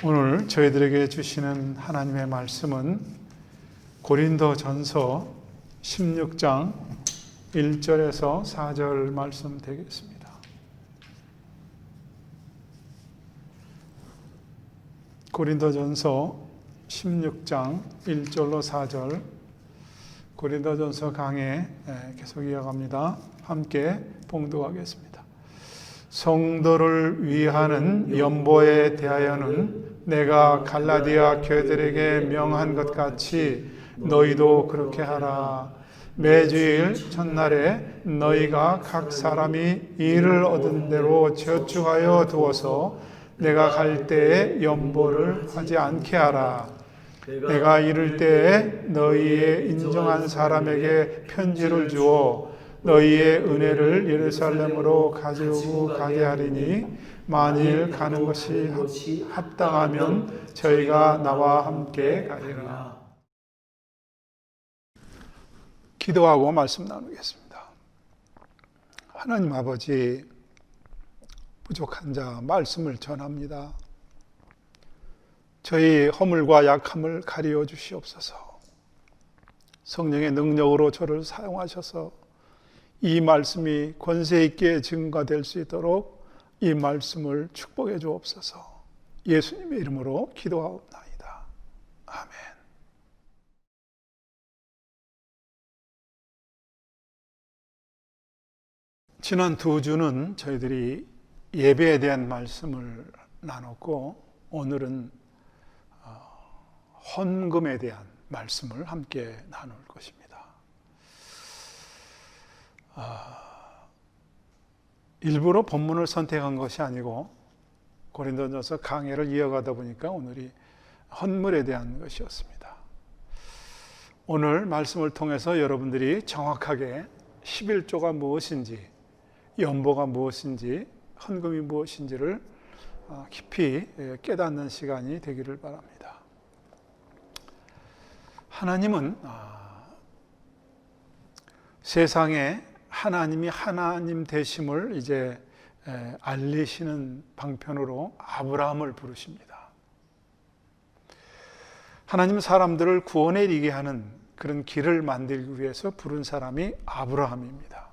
오늘 저희들에게 주시는 하나님의 말씀은 고린도전서 16장 1절에서 4절 말씀 되겠습니다. 고린도전서 16장 1절로 4절, 고린도전서 강해 계속 이어갑니다. 함께 봉독하겠습니다. 성도를 위하는 연보에 대하여는 내가 갈라디아 교회들에게 명한 것 같이 너희도 그렇게 하라. 매주일 첫날에 너희가 각 사람이 일을 얻은 대로 저축하여 두어서 내가 갈 때에 연보를 하지 않게 하라. 내가 이를 때에 너희의 인정한 사람에게 편지를 주어 너희의 은혜를 예루살렘으로 가지고 가게 하리니 만일 가는 것이 합당하면 저희가 나와 함께 가리라. 기도하고 말씀 나누겠습니다. 하나님 아버지, 부족한 자 말씀을 전합니다. 저희 허물과 약함을 가리워 주시옵소서. 성령의 능력으로 저를 사용하셔서 이 말씀이 권세 있게 증거될 수 있도록 이 말씀을 축복해 주옵소서. 예수님의 이름으로 기도하옵나이다. 아멘. 지난 두 주는 저희들이 예배에 대한 말씀을 나눴고, 오늘은 헌금에 대한 말씀을 함께 나눌 것입니다. 일부러 본문을 선택한 것이 아니고 고린도전서 강해를 이어가다 보니까 오늘이 헌물에 대한 것이었습니다. 오늘 말씀을 통해서 여러분들이 정확하게 11조가 무엇인지, 연보가 무엇인지, 헌금이 무엇인지를 깊이 깨닫는 시간이 되기를 바랍니다. 하나님은 세상에 하나님이 하나님 되심을 이제 알리시는 방편으로 아브라함을 부르십니다. 하나님은 사람들을 구원에 이르게 하는 그런 길을 만들기 위해서 부른 사람이 아브라함입니다.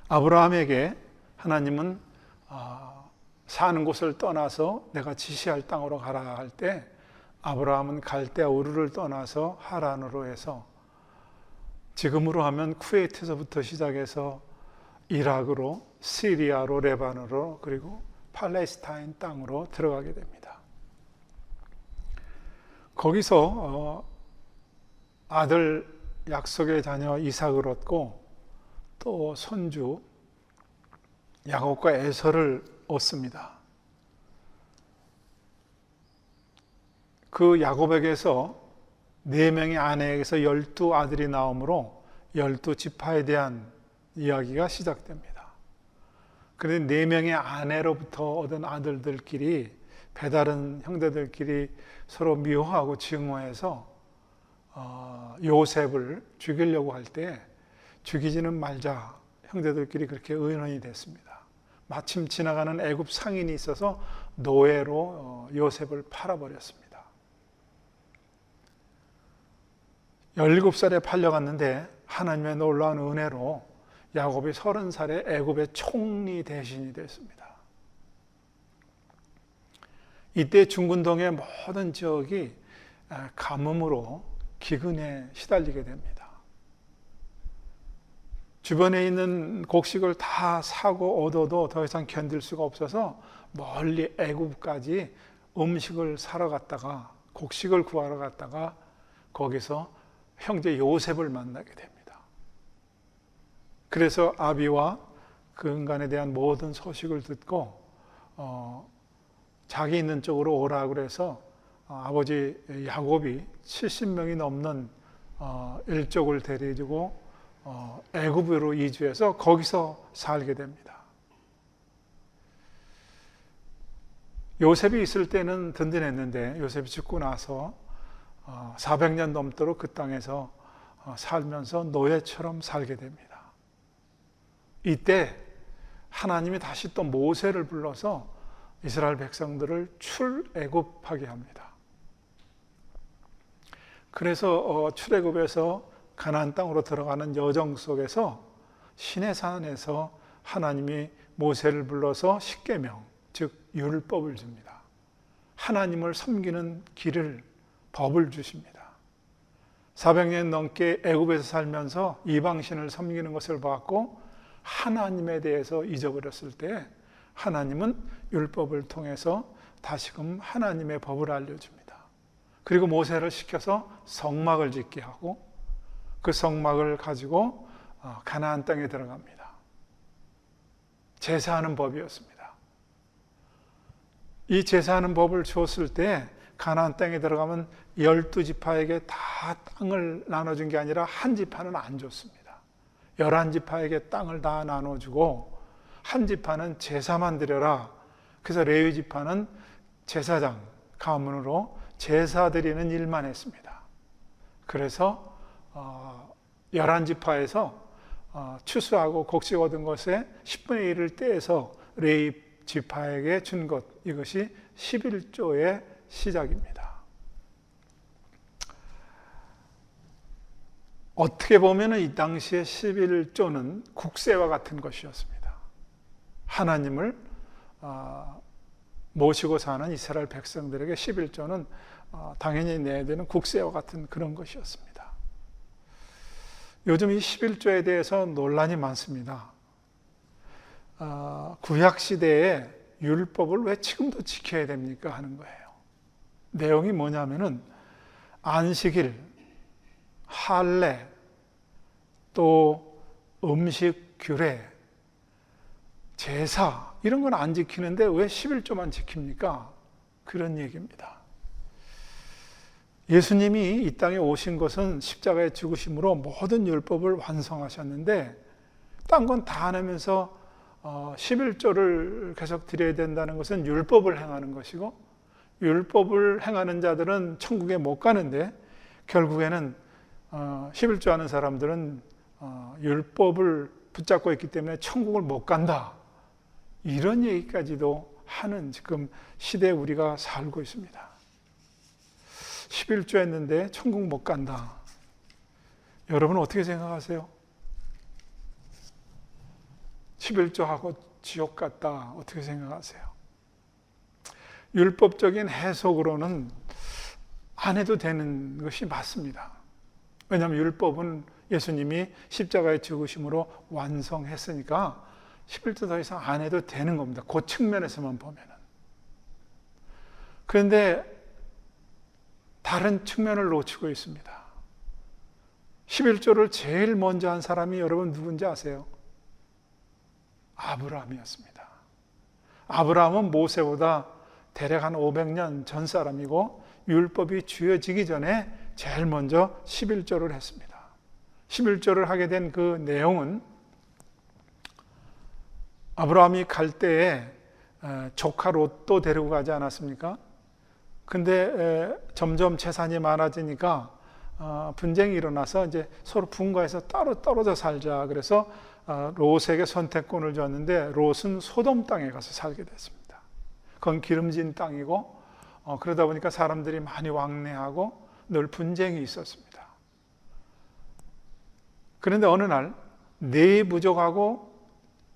아브라함에게 하나님은 사는 곳을 떠나서 내가 지시할 땅으로 가라 할 때, 아브라함은 갈대아 우르를 떠나서 하란으로 해서 지금으로 하면 쿠웨이트에서부터 시작해서 이라크로, 시리아로, 레바논으로, 그리고 팔레스타인 땅으로 들어가게 됩니다. 거기서 아들 약속의 자녀 이삭을 얻고 또 손주 야곱과 에서를 얻습니다. 그 야곱에게서 4명의 아내에게서 12아들이 나오므로 12지파에 대한 이야기가 시작됩니다. 그런데 4명의 아내로부터 얻은 아들들끼리, 배다른 형제들끼리 서로 미워하고 증오해서 요셉을 죽이려고 할 때 죽이지는 말자, 형제들끼리 그렇게 의논이 됐습니다. 마침 지나가는 애굽 상인이 있어서 노예로 요셉을 팔아버렸습니다. 17살에 팔려갔는데 하나님의 놀라운 은혜로 야곱이 30살에 애굽의 총리 대신이 됐습니다. 이때 중근동의 모든 지역이 가뭄으로 기근에 시달리게 됩니다. 주변에 있는 곡식을 다 사고 얻어도 더 이상 견딜 수가 없어서 멀리 애굽까지 음식을 사러 갔다가, 곡식을 구하러 갔다가 거기서 형제 요셉을 만나게 됩니다. 그래서 아비와 그 인간에 대한 모든 소식을 듣고 자기 있는 쪽으로 오라고 그래서 아버지 야곱이 70명이 넘는 일족을 데리고 애굽으로 이주해서 거기서 살게 됩니다. 요셉이 있을 때는 든든했는데 요셉이 죽고 나서 400년 넘도록 그 땅에서 살면서 노예처럼 살게 됩니다. 이때 하나님이 다시 또 모세를 불러서 이스라엘 백성들을 출애굽하게 합니다. 그래서 출애굽에서 가나안 땅으로 들어가는 여정 속에서 시내산에서 하나님이 모세를 불러서 십계명, 즉 율법을 줍니다. 하나님을 섬기는 길을, 법을 주십니다. 400년 넘게 애굽에서 살면서 이방신을 섬기는 것을 봤고 하나님에 대해서 잊어버렸을 때 하나님은 율법을 통해서 다시금 하나님의 법을 알려줍니다. 그리고 모세를 시켜서 성막을 짓게 하고 그 성막을 가지고 가나안 땅에 들어갑니다. 제사하는 법이었습니다. 이 제사하는 법을 주었을 때 가나안 땅에 들어가면 12지파에게 다 땅을 나눠준 게 아니라 한 지파는 안 줬습니다. 11지파에게 땅을 다 나눠주고 한 지파는 제사만 드려라. 그래서 레위 지파는 제사장 가문으로 제사 드리는 일만 했습니다. 그래서 11지파에서 추수하고 곡식 얻은 것의 10분의 1을 떼서 레위 지파에게 준 것, 이것이 11조의 시작입니다. 어떻게 보면 이 당시의 11조는 국세와 같은 것이었습니다. 하나님을 모시고 사는 이스라엘 백성들에게 11조는 당연히 내야 되는 국세와 같은 그런 것이었습니다. 요즘 이 11조에 대해서 논란이 많습니다. 구약시대에 율법을 왜 지금도 지켜야 됩니까? 하는 거예요. 내용이 뭐냐면은 안식일, 할례, 또 음식 규례, 제사 이런 건 안 지키는데 왜 11조만 지킵니까? 그런 얘기입니다. 예수님이 이 땅에 오신 것은 십자가의 죽으심으로 모든 율법을 완성하셨는데 딴 건 다 안 하면서 11조를 계속 드려야 된다는 것은 율법을 행하는 것이고 율법을 행하는 자들은 천국에 못 가는데 결국에는 11조 하는 사람들은 율법을 붙잡고 있기 때문에 천국을 못 간다. 이런 얘기까지도 하는 지금 시대에 우리가 살고 있습니다. 11조 했는데 천국 못 간다. 여러분 어떻게 생각하세요? 11조 하고 지옥 갔다. 어떻게 생각하세요? 율법적인 해석으로는 안 해도 되는 것이 맞습니다. 왜냐하면 율법은 예수님이 십자가의 죽으심으로 완성했으니까 11조 더 이상 안 해도 되는 겁니다. 그 측면에서만 보면은. 그런데 다른 측면을 놓치고 있습니다. 11조를 제일 먼저 한 사람이 여러분 누군지 아세요? 아브라함이었습니다. 아브라함은 모세보다 대략 한 500년 전 사람이고 율법이 주어지기 전에 제일 먼저 11조를 했습니다. 11조를 하게 된 그 내용은 아브라함이 갈 때에 조카 롯도 데리고 가지 않았습니까? 근데 점점 재산이 많아지니까 분쟁이 일어나서 이제 서로 분가해서 따로 떨어져 살자. 그래서 롯에게 선택권을 줬는데 롯은 소돔 땅에 가서 살게 됐습니다. 그건 기름진 땅이고 그러다 보니까 사람들이 많이 왕래하고 늘 분쟁이 있었습니다. 그런데 어느 날 네 부족하고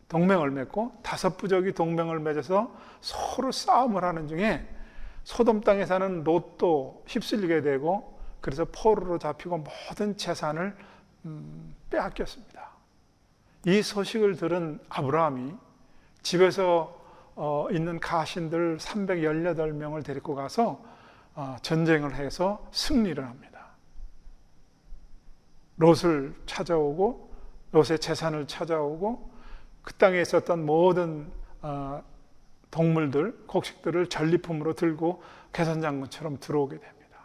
동맹을 맺고 다섯 부족이 동맹을 맺어서 서로 싸움을 하는 중에 소돔 땅에 사는 롯도 휩쓸리게 되고 그래서 포로로 잡히고 모든 재산을 빼앗겼습니다. 이 소식을 들은 아브라함이 집에서 있는 가신들 318명을 데리고 가서 전쟁을 해서 승리를 합니다. 롯을 찾아오고 롯의 재산을 찾아오고 그 땅에 있었던 모든 동물들, 곡식들을 전리품으로 들고 개선장군처럼 들어오게 됩니다.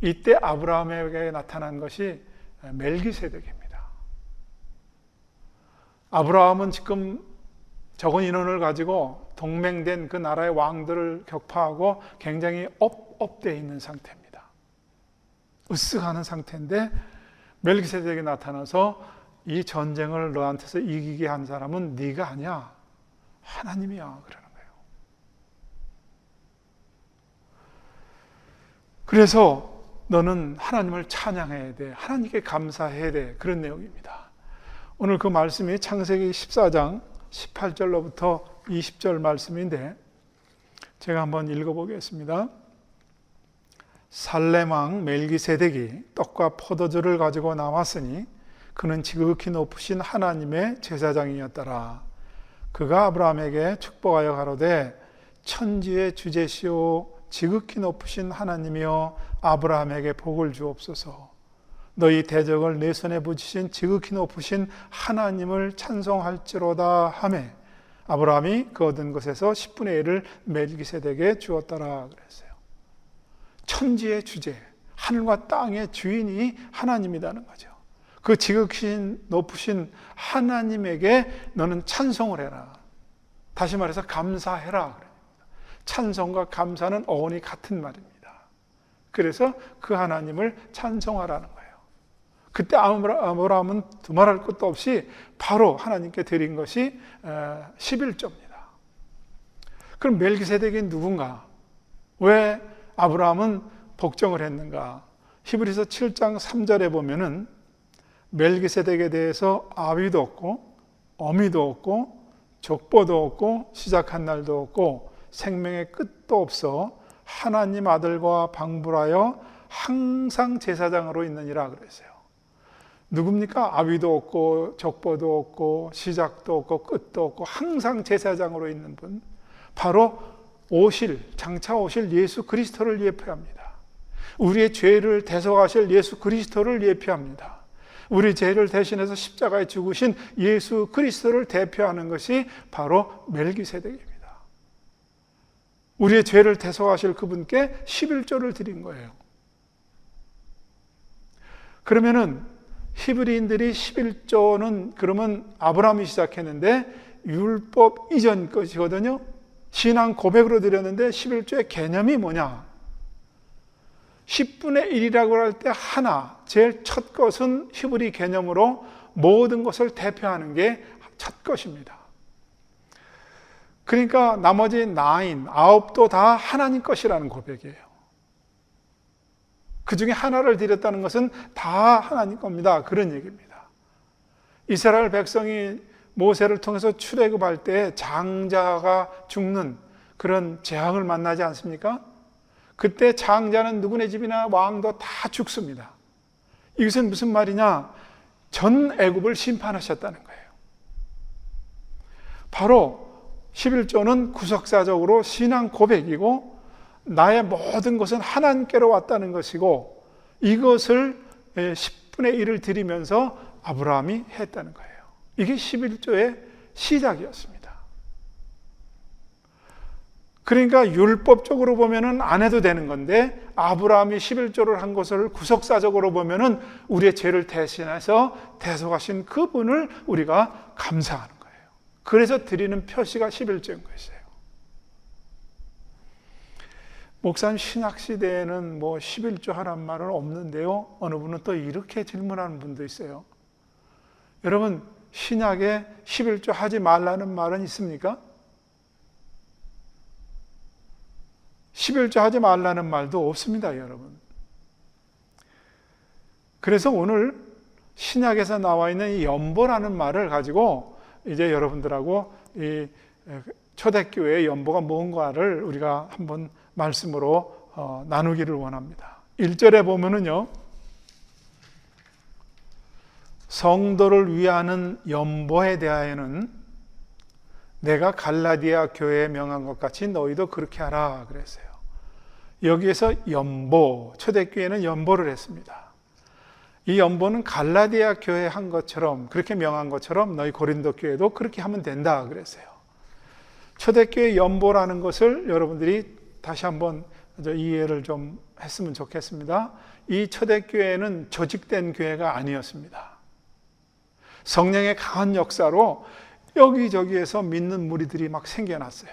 이때 아브라함에게 나타난 것이 멜기세덱입니다. 아브라함은 지금 적은 인원을 가지고 동맹된 그 나라의 왕들을 격파하고 굉장히 업되어 있는 상태입니다. 으쓱하는 상태인데 멜기세덱이 나타나서 이 전쟁을 너한테서 이기게 한 사람은 네가 아니야. 하나님이야. 그러는 거예요. 그래서 너는 하나님을 찬양해야 돼. 하나님께 감사해야 돼. 그런 내용입니다. 오늘 그 말씀이 창세기 14장 18절로부터 20절 말씀인데 제가 한번 읽어보겠습니다. 살렘 왕 멜기세덱이 떡과 포도주를 가지고 나왔으니 그는 지극히 높으신 하나님의 제사장이었더라. 그가 아브라함에게 축복하여 가로되 천지의 주제시오 지극히 높으신 하나님이여 아브라함에게 복을 주옵소서. 너희 대적을 내 손에 붙이신 지극히 높으신 하나님을 찬송할지로다 하매 아브라함이 그 얻은 것에서 10분의 1을 멜기세덱에게 주었더라 그랬어요. 천지의 주제, 하늘과 땅의 주인이 하나님이라는 거죠. 그 지극히 높으신 하나님에게 너는 찬송을 해라. 다시 말해서 감사해라. 찬송과 감사는 어원이 같은 말입니다. 그래서 그 하나님을 찬송하라는 거예요. 그때 아브라함은 두말할 것도 없이 바로 하나님께 드린 것이 11조입니다. 그럼 멜기세덱이 누군가? 왜 아브라함은 복종을 했는가? 히브리서 7장 3절에 보면은 멜기세덱에 대해서 아비도 없고 어미도 없고 족보도 없고 시작한 날도 없고 생명의 끝도 없어 하나님 아들과 방불하여 항상 제사장으로 있느니라 그랬어요. 누굽니까? 아비도 없고 족보도 없고 시작도 없고 끝도 없고 항상 제사장으로 있는 분, 바로 장차 오실 예수 그리스도를 예표합니다. 우리의 죄를 대속하실 예수 그리스도를 예표합니다. 우리 죄를 대신해서 십자가에 죽으신 예수 그리스도를 대표하는 것이 바로 멜기세덱입니다. 우리의 죄를 대속하실 그분께 11조를 드린 거예요. 그러면은 히브리인들이 11조는 그러면 아브라함이 시작했는데 율법 이전 것이거든요. 신앙 고백으로 드렸는데 11조의 개념이 뭐냐? 10분의 1이라고 할 때 하나, 제일 첫 것은 히브리 개념으로 모든 것을 대표하는 게 첫 것입니다. 그러니까 나머지 9도 다 하나님 것이라는 고백이에요. 그 중에 하나를 드렸다는 것은 다 하나님 겁니다. 그런 얘기입니다. 이스라엘 백성이 모세를 통해서 출애굽할 때 장자가 죽는 그런 재앙을 만나지 않습니까? 그때 장자는 누구네 집이나 왕도 다 죽습니다. 이것은 무슨 말이냐? 전 애굽을 심판하셨다는 거예요. 바로 11조는 구속사적으로 신앙 고백이고 나의 모든 것은 하나님께로 왔다는 것이고 이것을 10분의 1을 드리면서 아브라함이 했다는 거예요. 이게 11조의 시작이었습니다. 그러니까 율법적으로 보면은 안 해도 되는 건데 아브라함이 11조를 한 것을 구속사적으로 보면은 우리의 죄를 대신해서 대속하신 그분을 우리가 감사하는 거예요. 그래서 드리는 표시가 11조인 것이에요. 목사님 신약시대에는 뭐 11조 하란 말은 없는데요. 어느 분은 또 이렇게 질문하는 분도 있어요. 여러분 신약에 11조 하지 말라는 말은 있습니까? 11조 하지 말라는 말도 없습니다, 여러분. 그래서 오늘 신약에서 나와 있는 이 연보라는 말을 가지고 이제 여러분들하고 이 초대교회의 연보가 뭔가를 우리가 한번 말씀으로 나누기를 원합니다. 1절에 보면은요, 성도를 위하는 연보에 대하여는 내가 갈라디아 교회에 명한 것 같이 너희도 그렇게 하라 그랬어요. 여기에서 연보, 초대교회는 연보를 했습니다. 이 연보는 갈라디아 교회에 한 것처럼, 그렇게 명한 것처럼 너희 고린도 교회도 그렇게 하면 된다 그랬어요. 초대교회 연보라는 것을 여러분들이 다시 한번 이해를 좀 했으면 좋겠습니다. 이 초대교회는 조직된 교회가 아니었습니다. 성령의 강한 역사로 여기저기에서 믿는 무리들이 막 생겨났어요.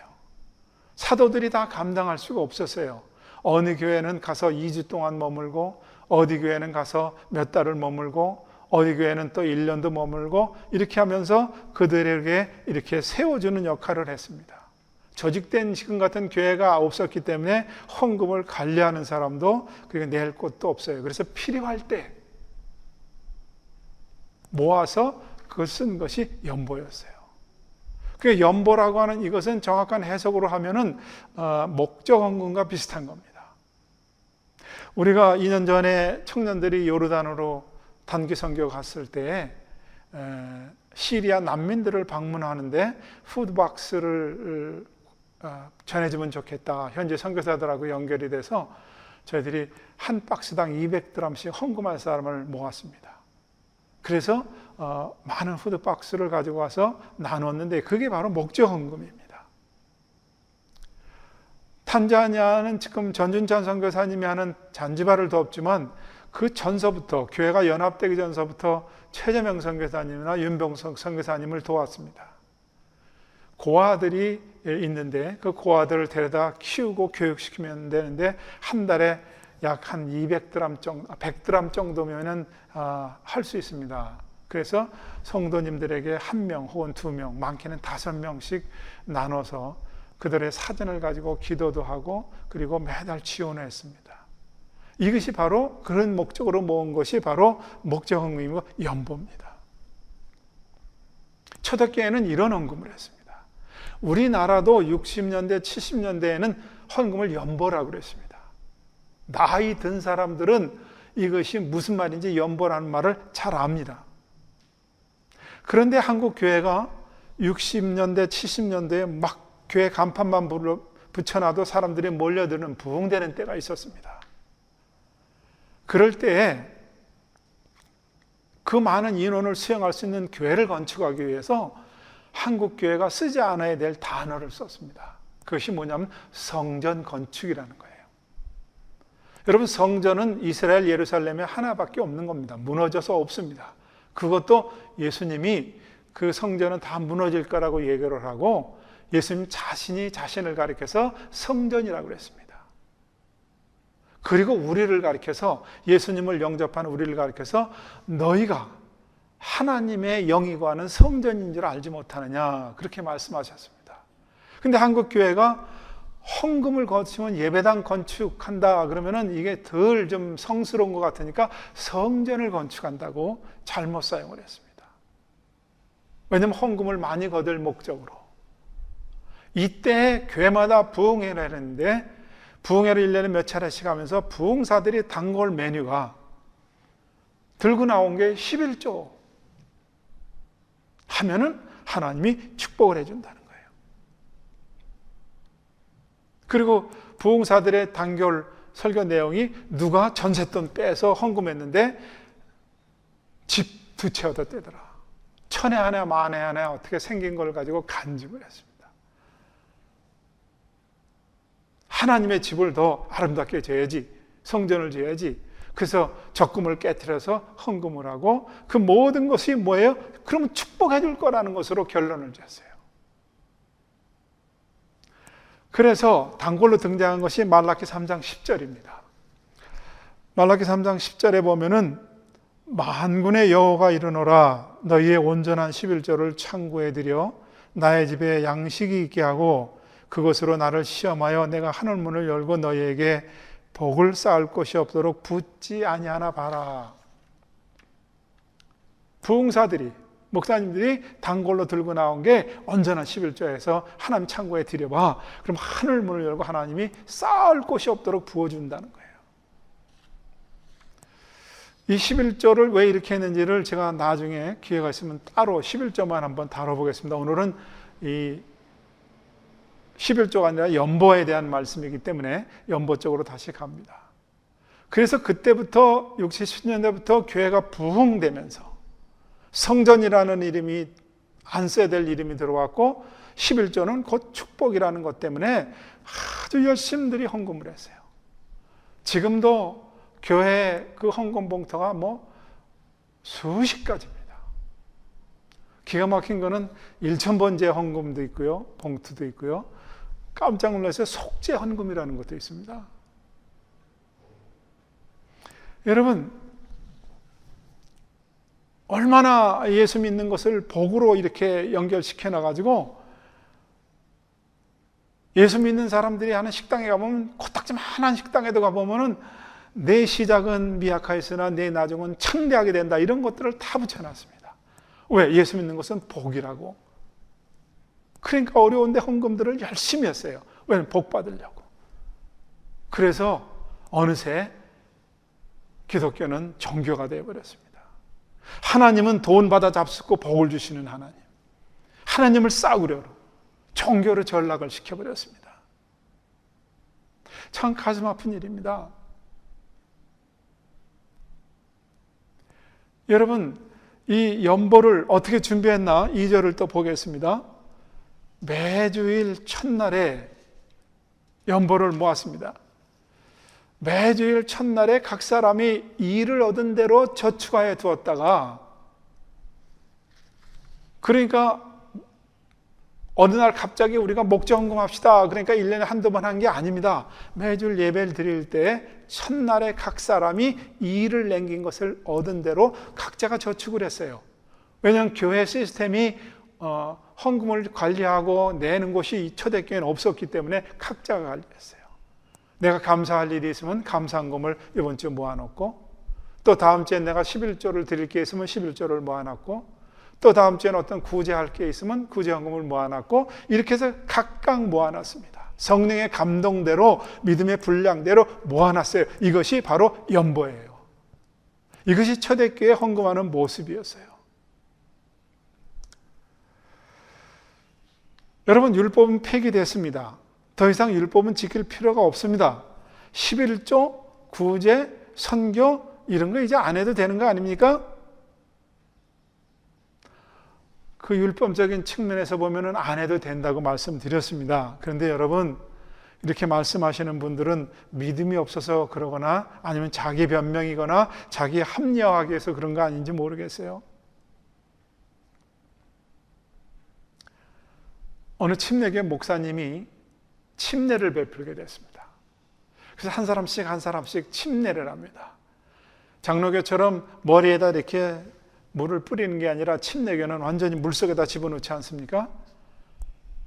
사도들이 다 감당할 수가 없었어요. 어느 교회는 가서 2주 동안 머물고, 어디 교회는 가서 몇 달을 머물고, 어디 교회는 또 1년도 머물고, 이렇게 하면서 그들에게 이렇게 세워주는 역할을 했습니다. 조직된 지금 같은 교회가 없었기 때문에 헌금을 관리하는 사람도 그리고 낼 곳도 없어요. 그래서 필요할 때 모아서 그걸 쓴 것이 연보였어요. 그 연보라고 하는 이것은 정확한 해석으로 하면은 목적 헌금과 비슷한 겁니다. 우리가 2년 전에 청년들이 요르단으로 단기 선교 갔을 때 시리아 난민들을 방문하는데 푸드박스를 전해주면 좋겠다. 현재 선교사들하고 연결이 돼서 저희들이 한 박스당 200드람씩 헌금할 사람을 모았습니다. 그래서 많은 푸드박스를 가지고 와서 나눴는데 그게 바로 목적 헌금입니다. 탄자니아는 지금 전준찬 선교사님이 하는 잔지바를 돕지만 그 전서부터 교회가 연합되기 전서부터 최재명 선교사님이나 윤병석 선교사님을 도왔습니다. 고아들이 있는데 그 고아들을 데려다 키우고 교육시키면 되는데 한 달에 약 한 200드람 정도, 100드람 정도면은 할 수 있습니다. 그래서 성도님들에게 1명 혹은 2명, 많게는 5명씩 나눠서 그들의 사진을 가지고 기도도 하고 그리고 매달 지원을 했습니다. 이것이 바로 그런 목적으로 모은 것이 바로 목적 헌금이고 연보입니다. 초대교회는 이런 헌금을 했습니다. 우리나라도 60년대, 70년대에는 헌금을 연보라고 그랬습니다. 나이 든 사람들은 이것이 무슨 말인지 연보라는 말을 잘 압니다. 그런데 한국 교회가 60년대, 70년대에 막 교회 간판만 붙여놔도 사람들이 몰려드는 부흥되는 때가 있었습니다. 그럴 때에 그 많은 인원을 수용할 수 있는 교회를 건축하기 위해서 한국 교회가 쓰지 않아야 될 단어를 썼습니다. 그것이 뭐냐면 성전 건축이라는 거예요. 여러분, 성전은 이스라엘 예루살렘에 하나밖에 없는 겁니다. 무너져서 없습니다. 그것도 예수님이 그 성전은 다 무너질 거라고 예고를 하고 예수님 자신이 자신을 가리켜서 성전이라고 그랬습니다. 그리고 우리를 가리켜서, 예수님을 영접한 우리를 가리켜서 너희가 하나님의 영이 거하는 성전인 줄 알지 못하느냐, 그렇게 말씀하셨습니다. 근데 한국 교회가 헌금을 거치면 예배당 건축한다 그러면은 이게 덜 좀 성스러운 것 같으니까 성전을 건축한다고 잘못 사용을 했습니다. 왜냐하면 헌금을 많이 거둘 목적으로. 이때 교회마다 부흥회를 했는데 부흥회를 1년에 몇 차례씩 하면서 부흥사들이 단골 메뉴가 들고 나온 게 11조 하면은 하나님이 축복을 해준다는 거예요. 그리고 부흥사들의 단결 설교 내용이 누가 전셋돈 빼서 헌금했는데 집 2채 얻었대더라. 천에 하나 만에 하나 어떻게 생긴 걸 가지고 간증을 했습니다. 하나님의 집을 더 아름답게 지어야지, 성전을 지어야지. 그래서 적금을 깨트려서 헌금을 하고 그 모든 것이 뭐예요? 그러면 축복해 줄 거라는 것으로 결론을 지었어요. 그래서 단골로 등장한 것이 말라기 3장 10절입니다. 말라기 3장 10절에 보면은 만군의 여호와가 이르노라, 너희의 온전한 11조를 창고에 들여 나의 집에 양식이 있게 하고 그것으로 나를 시험하여 내가 하늘문을 열고 너희에게 복을 쌓을 것이 없도록 붙지 아니하나 봐라. 부흥사들이, 목사님들이 단골로 들고 나온 게 온전한 11조에서 하나님 창고에 들여봐. 그럼 하늘문을 열고 하나님이 쌓을 곳이 없도록 부어준다는 거예요. 이 11조를 왜 이렇게 했는지를 제가 나중에 기회가 있으면 따로 11조만 한번 다뤄보겠습니다. 오늘은 이 11조가 아니라 연보에 대한 말씀이기 때문에 연보 쪽으로 다시 갑니다. 그래서 그때부터 60, 70년대부터 교회가 부흥되면서 성전이라는 이름이 안 써야 될 이름이 들어왔고 11조는 곧 축복이라는 것 때문에 아주 열심히 헌금을 했어요. 지금도 교회 그 헌금 봉투가 뭐 수십 가지입니다. 기가 막힌 거는 1,000번째 헌금도 있고요, 봉투도 있고요. 깜짝 놀라서 속죄 헌금이라는 것도 있습니다. 여러분, 얼마나 예수 믿는 것을 복으로 이렇게 연결시켜 놔가지고 예수 믿는 사람들이 하는 식당에 가보면, 코딱지만한 식당에도 가보면은 내 시작은 미약하였으나 내 나중은 창대하게 된다, 이런 것들을 다 붙여놨습니다. 왜? 예수 믿는 것은 복이라고. 그러니까 어려운데 헌금들을 열심히 했어요. 왜냐면 복 받으려고. 그래서 어느새 기독교는 종교가 되어버렸습니다. 하나님은 돈 받아 잡수고 복을 주시는 하나님, 하나님을 싸구려로, 종교로 전락을 시켜버렸습니다. 참 가슴 아픈 일입니다. 여러분, 이 연보를 어떻게 준비했나? 2절을 또 보겠습니다. 매주일 첫날에 연보를 모았습니다. 매주일 첫날에 각 사람이 일을 얻은 대로 저축하여 두었다가, 그러니까 어느 날 갑자기 우리가 목자헌금 합시다, 그러니까 1년에 한두 번 한 게 아닙니다. 매주일 예배를 드릴 때 첫날에 각 사람이 일을 남긴 것을 얻은 대로 각자가 저축을 했어요. 왜냐하면 교회 시스템이 헌금을 관리하고 내는 곳이 초대교회는 없었기 때문에 각자가 관리했어요. 내가 감사할 일이 있으면 감사헌금을 이번 주 모아놓고, 또 다음 주에 내가 11조를 드릴 게 있으면 11조를 모아놨고, 또 다음 주에는 어떤 구제할 게 있으면 구제헌금을 모아놨고, 이렇게 해서 각각 모아놨습니다. 성령의 감동대로, 믿음의 분량대로 모아놨어요. 이것이 바로 연보예요. 이것이 초대교회에 헌금하는 모습이었어요. 여러분, 율법은 폐기됐습니다. 더 이상 율법은 지킬 필요가 없습니다. 11조, 구제, 선교, 이런 거 이제 안 해도 되는 거 아닙니까? 그 율법적인 측면에서 보면은 안 해도 된다고 말씀드렸습니다. 그런데 여러분, 이렇게 말씀하시는 분들은 믿음이 없어서 그러거나, 아니면 자기 변명이거나 자기 합리화하기 위해서 그런 거 아닌지 모르겠어요. 어느 침례교회 목사님이 침례를 베풀게 됐습니다. 그래서 한 사람씩 침례를 합니다. 장로교처럼 머리에다 이렇게 물을 뿌리는 게 아니라, 침례교는 완전히 물속에다 집어넣지 않습니까?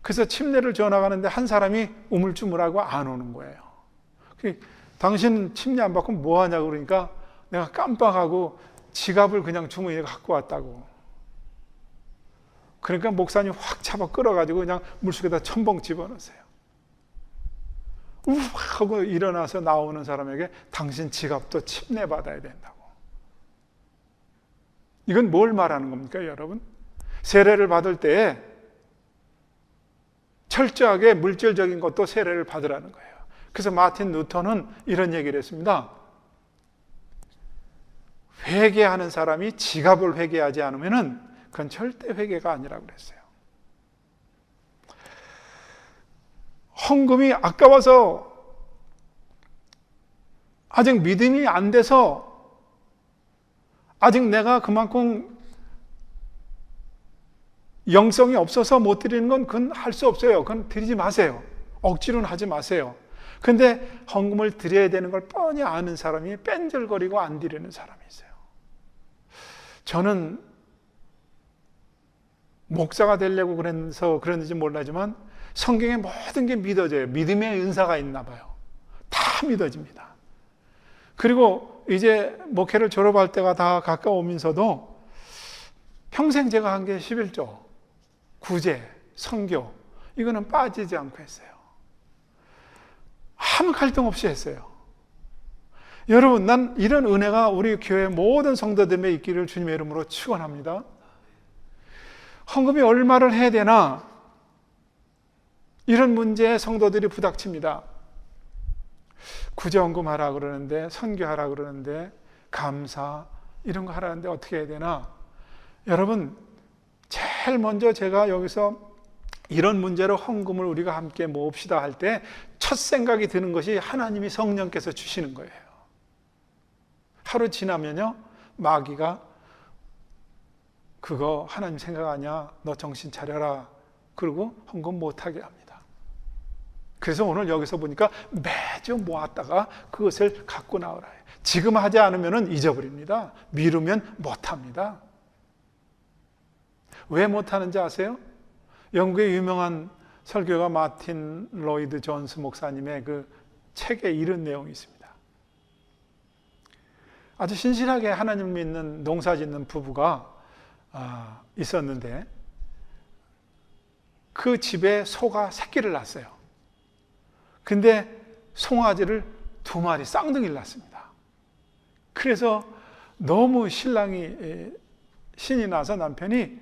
그래서 침례를 지어나가는데 한 사람이 우물쭈물하고 안 오는 거예요. 당신 침례 안 받고 뭐 하냐고 그러니까, 내가 깜빡하고 지갑을 그냥 주머니에 갖고 왔다고. 그러니까 목사님 확 잡아 끌어가지고 그냥 물속에다 첨벙 집어넣으세요. 우와 하고 일어나서 나오는 사람에게, 당신 지갑도 침례 받아야 된다고. 이건 뭘 말하는 겁니까, 여러분? 세례를 받을 때 철저하게 물질적인 것도 세례를 받으라는 거예요. 그래서 마틴 루터는 이런 얘기를 했습니다. 회개하는 사람이 지갑을 회개하지 않으면은 그건 절대 회개가 아니라고 그랬어요. 헌금이 아까워서, 아직 믿음이 안 돼서, 아직 내가 그만큼 영성이 없어서 못 드리는 건 그건 할 수 없어요. 그건 드리지 마세요. 억지로는 하지 마세요. 근데 헌금을 드려야 되는 걸 뻔히 아는 사람이 뺀절거리고 안 드리는 사람이 있어요. 저는 목사가 되려고 그래서 그런지 몰라지만 성경에 모든 게 믿어져요. 믿음의 은사가 있나 봐요. 다 믿어집니다. 그리고 이제 목회를 졸업할 때가 다 가까우면서도 평생 제가 한 게 11조, 구제, 선교, 이거는 빠지지 않고 했어요. 아무 갈등 없이 했어요. 여러분, 난 이런 은혜가 우리 교회 모든 성도들에 있기를 주님의 이름으로 축원합니다. 헌금이 얼마를 해야 되나, 이런 문제에 성도들이 부닥칩니다. 구제헌금 하라 그러는데, 선교하라 그러는데, 감사 이런 거 하라는데 어떻게 해야 되나? 여러분, 제일 먼저 제가 여기서 이런 문제로 헌금을 우리가 함께 모읍시다 할 때 첫 생각이 드는 것이 하나님이 성령께서 주시는 거예요. 하루 지나면요, 마귀가 그거 하나님 생각하냐, 너 정신 차려라, 그리고 헌금 못하게 합니다. 그래서 오늘 여기서 보니까 매주 모았다가 그것을 갖고 나오라 해요. 지금 하지 않으면 잊어버립니다. 미루면 못합니다. 왜 못하는지 아세요? 영국의 유명한 설교가 마틴 로이드 존스 목사님의 그 책에 이런 내용이 있습니다. 아주 신실하게 하나님을 믿는 농사짓는 부부가 있었는데 그 집에 소가 새끼를 낳았어요. 근데 송아지를 2마리 쌍둥이를 낳습니다. 그래서 너무 신랑이 신이 나서 남편이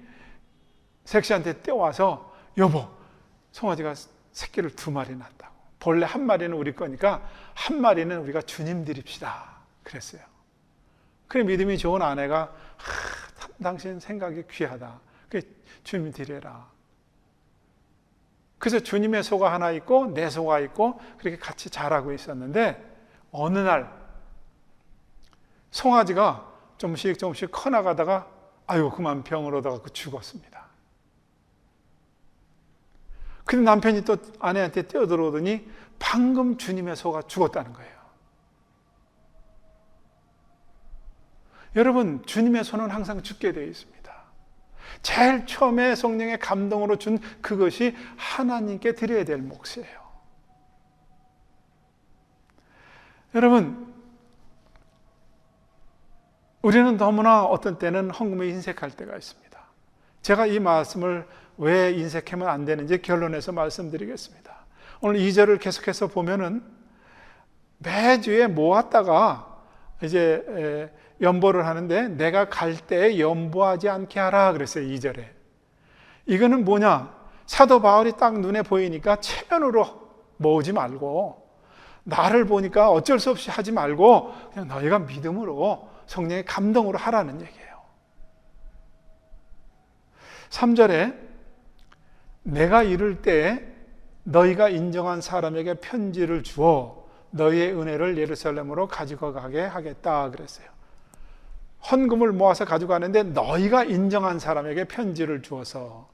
색시한테 떼와서 여보, 송아지가 새끼를 2마리 낳았다고. 본래 1마리는 우리 거니까 1마리는 우리가 주님 드립시다 그랬어요. 그래 믿음이 좋은 아내가 당신 생각이 귀하다. 그래 주님 드려라. 그래서 주님의 소가 하나 있고 내 소가 있고 그렇게 같이 자라고 있었는데 어느 날 송아지가 조금씩 커나가다가 그만 병을 얻어갖고 죽었습니다. 근데 남편이 또 아내한테 뛰어들어오더니 방금 주님의 소가 죽었다는 거예요. 여러분, 주님의 소는 항상 죽게 되어 있습니다. 제일 처음에 성령의 감동으로 준 그것이 하나님께 드려야 될 몫이에요. 여러분, 우리는 너무나 어떤 때는 헌금에 인색할 때가 있습니다. 제가 이 말씀을 왜 인색하면 안 되는지 결론해서 말씀드리겠습니다. 오늘 2절을 계속해서 보면은 매주에 모았다가 이제 연보를 하는데 내가 갈 때에 연보하지 않게 하라 그랬어요. 2절에. 이거는 뭐냐? 사도 바울이 딱 눈에 보이니까 체면으로 모으지 말고 나를 보니까 어쩔 수 없이 하지 말고 그냥 너희가 믿음으로 성령의 감동으로 하라는 얘기예요. 3절에 내가 이를 때에 너희가 인정한 사람에게 편지를 주어 너희의 은혜를 예루살렘으로 가지고 가게 하겠다 그랬어요. 헌금을 모아서 가져가는데 너희가 인정한 사람에게 편지를 주어서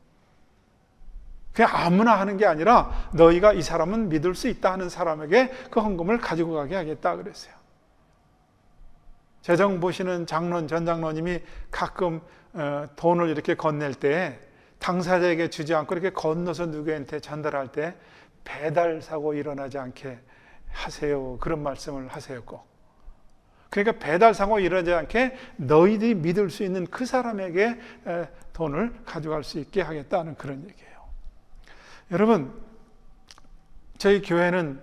그냥 아무나 하는 게 아니라 너희가 이 사람은 믿을 수 있다 하는 사람에게 그 헌금을 가지고 가게 하겠다 그랬어요. 재정 보시는 장로님, 전 장로님이 가끔 돈을 이렇게 건넬 때 당사자에게 주지 않고 이렇게 건너서 누구한테 전달할 때 배달 사고 일어나지 않게 하세요. 그런 말씀을 하세요. 꼭. 그러니까 배달 사고 일어나지 않게 너희들이 믿을 수 있는 그 사람에게 돈을 가져갈 수 있게 하겠다는 그런 얘기예요. 여러분, 저희 교회는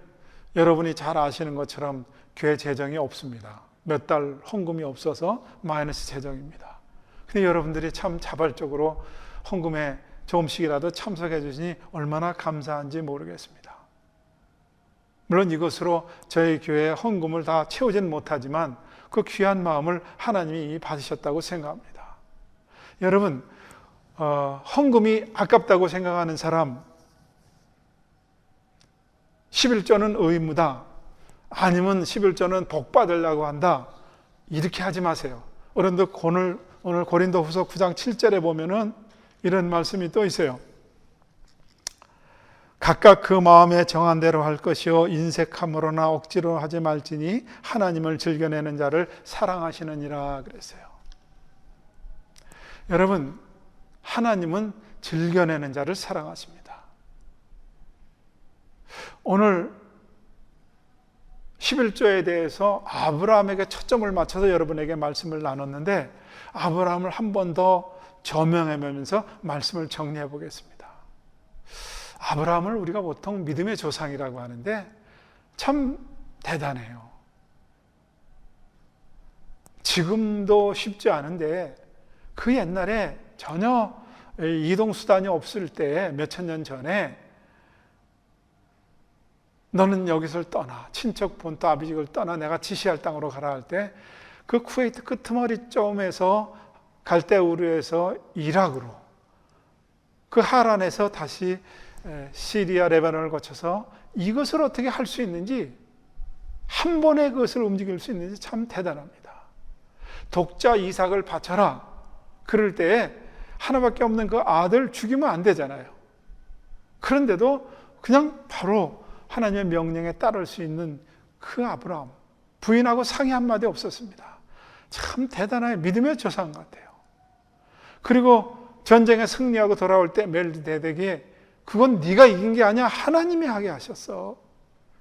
여러분이 잘 아시는 것처럼 교회 재정이 없습니다. 몇 달 헌금이 없어서 마이너스 재정입니다. 근데 여러분들이 참 자발적으로 헌금에 조금씩이라도 참석해 주시니 얼마나 감사한지 모르겠습니다. 물론 이것으로 저희 교회의 헌금을 다 채우지는 못하지만 그 귀한 마음을 하나님이 받으셨다고 생각합니다. 여러분, 헌금이 아깝다고 생각하는 사람, 11조는 의무다, 아니면 11조는 복 받으려고 한다, 이렇게 하지 마세요. 오늘 고린도후서 9장 7절에 보면은 이런 말씀이 또 있어요. 각각 그 마음에 정한 대로 할 것이요 인색함으로나 억지로 하지 말지니 하나님을 즐겨내는 자를 사랑하시느니라 그랬어요. 여러분, 하나님은 즐겨내는 자를 사랑하십니다. 오늘 11조에 대해서 아브라함에게 초점을 맞춰서 여러분에게 말씀을 나눴는데 아브라함을 한 번 더 조명해보면서 말씀을 정리해 보겠습니다. 아브라함을 우리가 보통 믿음의 조상이라고 하는데 참 대단해요. 지금도 쉽지 않은데 그 옛날에 전혀 이동수단이 없을 때 몇천 년 전에 너는 여기서 떠나 친척 본토 아비집을 떠나 내가 지시할 땅으로 가라 할 때 그 쿠웨이트 끄트머리점에서 갈대우르에서 이락으로 그 하란에서 다시 시리아 레바논을 거쳐서 이것을 어떻게 할 수 있는지 한 번에 그것을 움직일 수 있는지 참 대단합니다. 독자 이삭을 바쳐라 그럴 때 하나밖에 없는 그 아들 죽이면 안 되잖아요. 그런데도 그냥 바로 하나님의 명령에 따를 수 있는 그 아브라함, 부인하고 상의 한마디 없었습니다. 참 대단한 믿음의 조상 같아요. 그리고 전쟁에 승리하고 돌아올 때 멜기세덱이 그건 네가 이긴 게 아니야. 하나님이 하게 하셨어.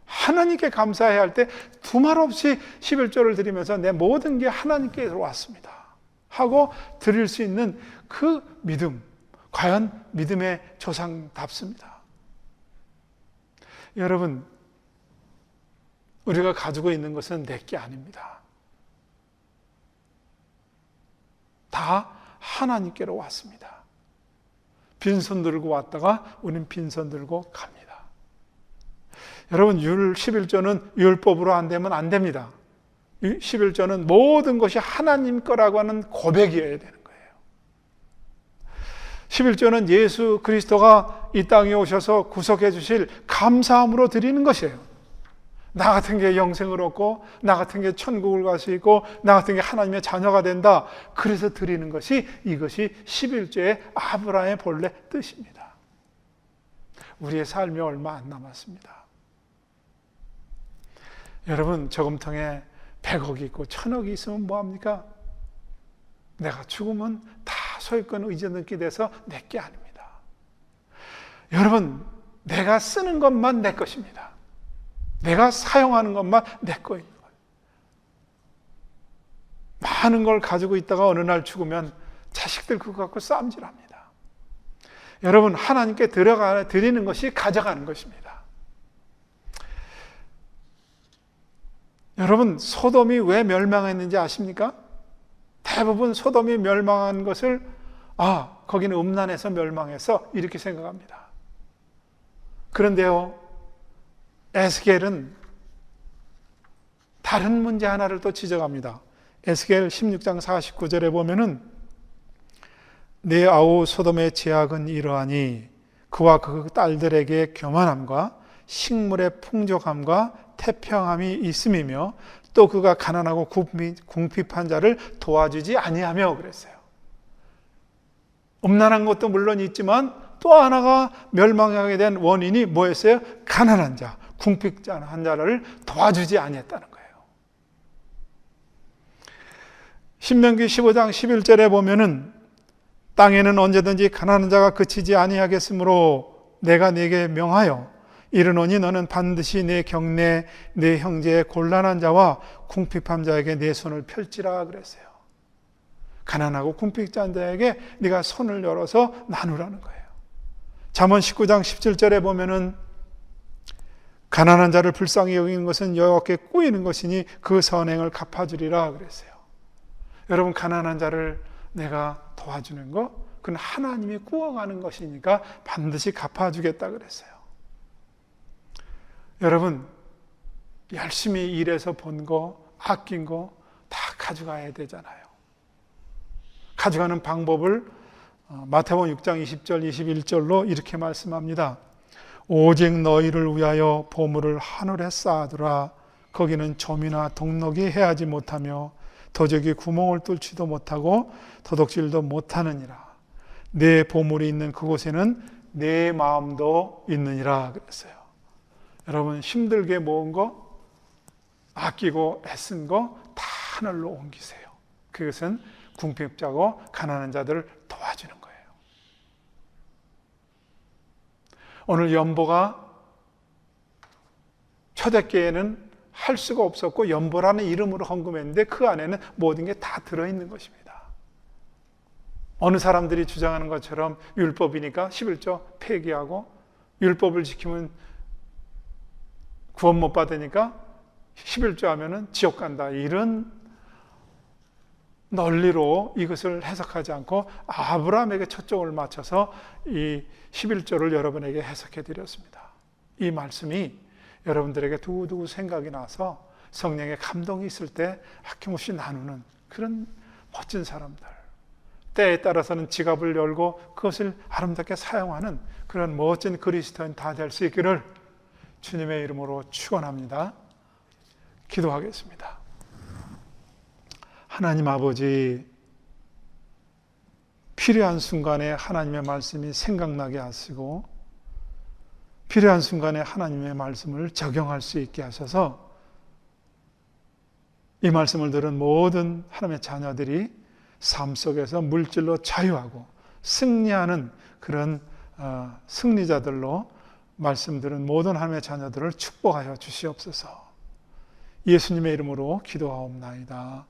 하나님께 감사해야 할 때 두말 없이 11조를 드리면서 내 모든 게 하나님께로 왔습니다 하고 드릴 수 있는 그 믿음, 과연 믿음의 조상답습니다. 여러분, 우리가 가지고 있는 것은 내게 아닙니다. 다 하나님께로 왔습니다. 빈손 들고 왔다가 우린 빈손 들고 갑니다. 여러분, 11조는 율법으로 안 되면 안 됩니다. 11조는 모든 것이 하나님 거라고 하는 고백이어야 되는 거예요. 11조는 예수 그리스도가 이 땅에 오셔서 구속해 주실 감사함으로 드리는 것이에요. 나 같은 게 영생을 얻고, 나 같은 게 천국을 갈 수 있고, 나 같은 게 하나님의 자녀가 된다. 그래서 드리는 것이, 이것이 11조의 아브라함의 본래 뜻입니다. 우리의 삶이 얼마 안 남았습니다. 여러분, 저금통에 100억이 있고 1000억이 있으면 뭐합니까? 내가 죽으면 다 소유권 의존등기 돼서 내게 아닙니다. 여러분, 내가 쓰는 것만 내 것입니다. 내가 사용하는 것만 내 거인 거예요. 많은 걸 가지고 있다가 어느 날 죽으면 자식들 그거 갖고 싸움질합니다. 여러분, 하나님께 드리는 것이 가져가는 것입니다. 여러분, 소돔이 왜 멸망했는지 아십니까? 대부분 소돔이 멸망한 것을 거기는 음란해서 멸망해서 이렇게 생각합니다. 그런데요, 에스겔은 다른 문제 하나를 또 지적합니다. 에스겔 16장 49절에 보면은 내 아우 소돔의 죄악은 이러하니 그와 그 딸들에게 교만함과 식물의 풍족함과 태평함이 있음이며 또 그가 가난하고 궁핍한 자를 도와주지 아니하며 그랬어요. 음란한 것도 물론 있지만 또 하나가 멸망하게 된 원인이 뭐였어요? 가난한 자, 궁핍한 자를 도와주지 아니했다는 거예요. 신명기 15장 11절에 보면은 땅에는 언제든지 가난한 자가 그치지 아니하겠으므로 내가 네게 명하여 이르노니 너는 반드시 내 경내 내 형제의 곤란한 자와 궁핍한 자에게 내 손을 펼치라 그랬어요. 가난하고 궁핍한 자에게 네가 손을 열어서 나누라는 거예요. 잠언 19장 17절에 보면은 가난한 자를 불쌍히 여기는 것은 여호와께 꾸이는 것이니 그 선행을 갚아주리라 그랬어요. 여러분, 가난한 자를 내가 도와주는 거, 그건 하나님이 꾸어가는 것이니까 반드시 갚아주겠다 그랬어요. 여러분, 열심히 일해서 번 거, 아낀 거 다 가져가야 되잖아요. 가져가는 방법을 마태복음 6장 20절 21절로 이렇게 말씀합니다. 오직 너희를 위하여 보물을 하늘에 쌓아두라. 거기는 좀이나 동록이 해하지 못하며 도적이 구멍을 뚫지도 못하고 도둑질도 못하느니라. 내 보물이 있는 그곳에는 내 마음도 있느니라 그랬어요. 여러분, 힘들게 모은 거, 아끼고 애쓴 거 다 하늘로 옮기세요. 그것은 궁핍자고 가난한 자들을 도와주는 거예요. 오늘 연보가 초대교회는 할 수가 없었고 연보라는 이름으로 헌금했는데 그 안에는 모든 게 다 들어있는 것입니다. 어느 사람들이 주장하는 것처럼 율법이니까 11조 폐기하고 율법을 지키면 구원 못 받으니까 11조 하면은 지옥 간다, 이런 논리로 이것을 해석하지 않고 아브라함에게 초점을 맞춰서 이 11조를 여러분에게 해석해 드렸습니다. 이 말씀이 여러분들에게 두고두고 생각이 나서 성령의 감동이 있을 때 아낌없이 나누는 그런 멋진 사람들, 때에 따라서는 지갑을 열고 그것을 아름답게 사용하는 그런 멋진 그리스도인 다 될 수 있기를 주님의 이름으로 축원합니다. 기도하겠습니다. 하나님 아버지, 필요한 순간에 하나님의 말씀이 생각나게 하시고 필요한 순간에 하나님의 말씀을 적용할 수 있게 하셔서 이 말씀을 들은 모든 하나님의 자녀들이 삶 속에서 물질로 자유하고 승리하는 그런 승리자들로 말씀드린 모든 하나님의 자녀들을 축복하여 주시옵소서. 예수님의 이름으로 기도하옵나이다.